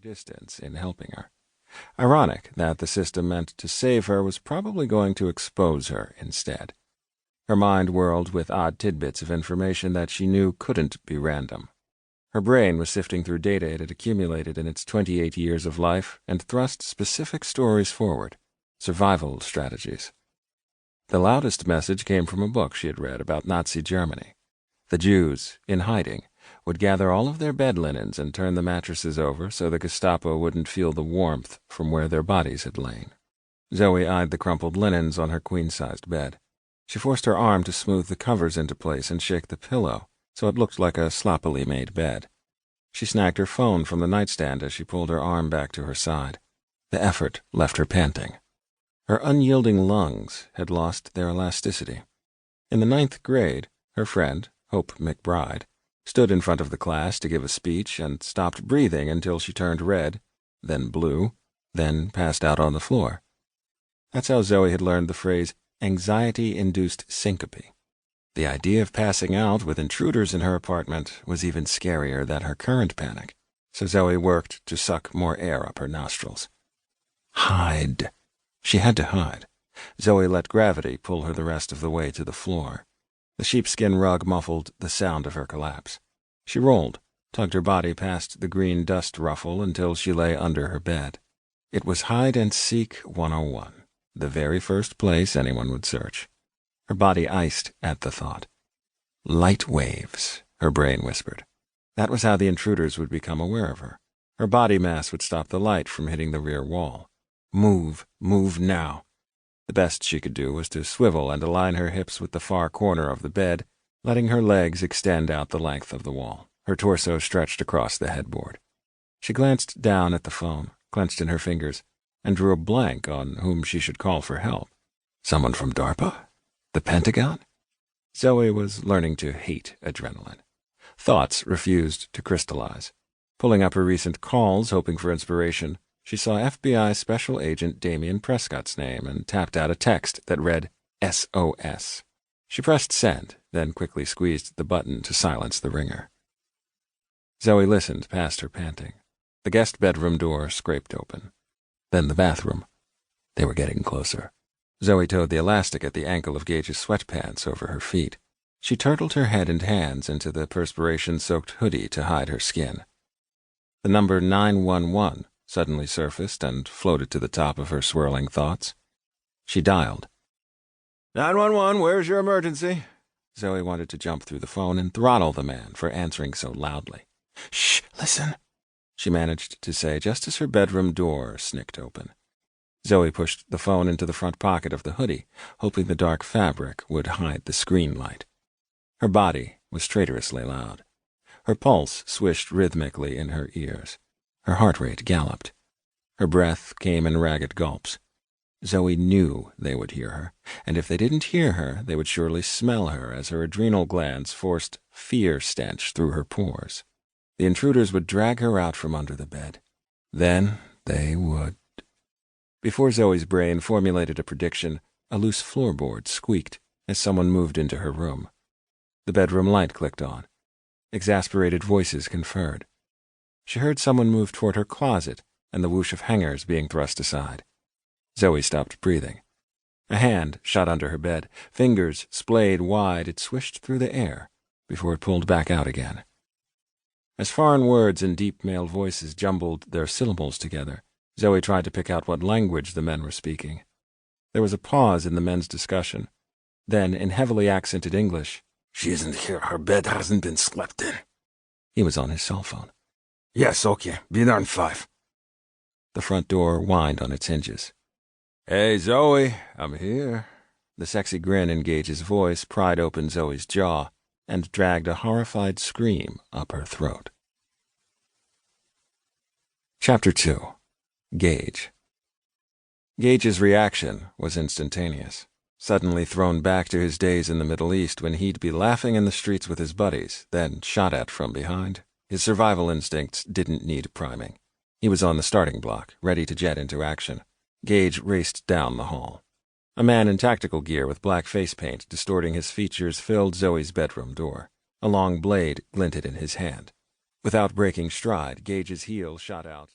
distance in helping her. Ironic that the system meant to save her was probably going to expose her instead. Her mind whirled with odd tidbits of information that she knew couldn't be random. Her brain was sifting through data it had accumulated in its 28 years of life and thrust specific stories forward, survival strategies. The loudest message came from a book she had read about Nazi Germany. The Jews, in hiding, would gather all of their bed linens and turn the mattresses over so the Gestapo wouldn't feel the warmth from where their bodies had lain. Zoe eyed the crumpled linens on her queen-sized bed. She forced her arm to smooth the covers into place and shake the pillow, so it looked like a sloppily made bed. She snagged her phone from the nightstand as she pulled her arm back to her side. The effort left her panting. Her unyielding lungs had lost their elasticity. In the 9th grade, her friend, Hope McBride, stood in front of the class to give a speech and stopped breathing until she turned red, then blue, then passed out on the floor. That's how Zoe had learned the phrase anxiety-induced syncope. The idea of passing out with intruders in her apartment was even scarier than her current panic, so Zoe worked to suck more air up her nostrils. Hide. She had to hide. Zoe let gravity pull her the rest of the way to the floor. The sheepskin rug muffled the sound of her collapse. She rolled, tugged her body past the green dust ruffle until she lay under her bed. It was hide-and-seek 101, the very first place anyone would search. Her body iced at the thought. Light waves, her brain whispered. That was how the intruders would become aware of her. Her body mass would stop the light from hitting the rear wall. Move now. The best she could do was to swivel and align her hips with the far corner of the bed, letting her legs extend out the length of the wall, her torso stretched across the headboard. She glanced down at the phone, clenched in her fingers, and drew a blank on whom she should call for help. Someone from DARPA? The Pentagon? Zoe was learning to hate adrenaline. Thoughts refused to crystallize. Pulling up her recent calls, hoping for inspiration, she saw FBI Special Agent Damian Prescott's name and tapped out a text that read SOS. She pressed send, then quickly squeezed the button to silence the ringer. Zoe listened past her panting. The guest bedroom door scraped open. Then the bathroom. They were getting closer. Zoe towed the elastic at the ankle of Gage's sweatpants over her feet. She turtled her head and hands into the perspiration-soaked hoodie to hide her skin. The number 911 suddenly surfaced and floated to the top of her swirling thoughts. She dialed. 911, where's your emergency? Zoe wanted to jump through the phone and throttle the man for answering so loudly. Shh, listen, she managed to say just as her bedroom door snicked open. Zoe pushed the phone into the front pocket of the hoodie, hoping the dark fabric would hide the screen light. Her body was traitorously loud. Her pulse swished rhythmically in her ears. Her heart rate galloped. Her breath came in ragged gulps. Zoe knew they would hear her, and if they didn't hear her, they would surely smell her as her adrenal glands forced fear stench through her pores. The intruders would drag her out from under the bed. Then they would... Before Zoe's brain formulated a prediction, a loose floorboard squeaked as someone moved into her room. The bedroom light clicked on. Exasperated voices conferred. She heard someone move toward her closet and the whoosh of hangers being thrust aside. Zoe stopped breathing. A hand shot under her bed. Fingers splayed wide, it swished through the air before it pulled back out again. As foreign words and deep male voices jumbled their syllables together, Zoe tried to pick out what language the men were speaking. There was a pause in the men's discussion. Then, in heavily accented English, "She isn't here. Her bed hasn't been slept in." He was on his cell phone. "Yes, okay. Be there in 5. The front door whined on its hinges. "Hey, Zoe, I'm here." The sexy grin in Gage's voice pried open Zoe's jaw and dragged a horrified scream up her throat. Chapter 2. Gage. Gage's reaction was instantaneous. Suddenly thrown back to his days in the Middle East when he'd be laughing in the streets with his buddies, then shot at from behind, his survival instincts didn't need priming. He was on the starting block, ready to jet into action. Gage raced down the hall. A man in tactical gear with black face paint distorting his features filled Zoe's bedroom door. A long blade glinted in his hand. Without breaking stride, Gage's heel shot out.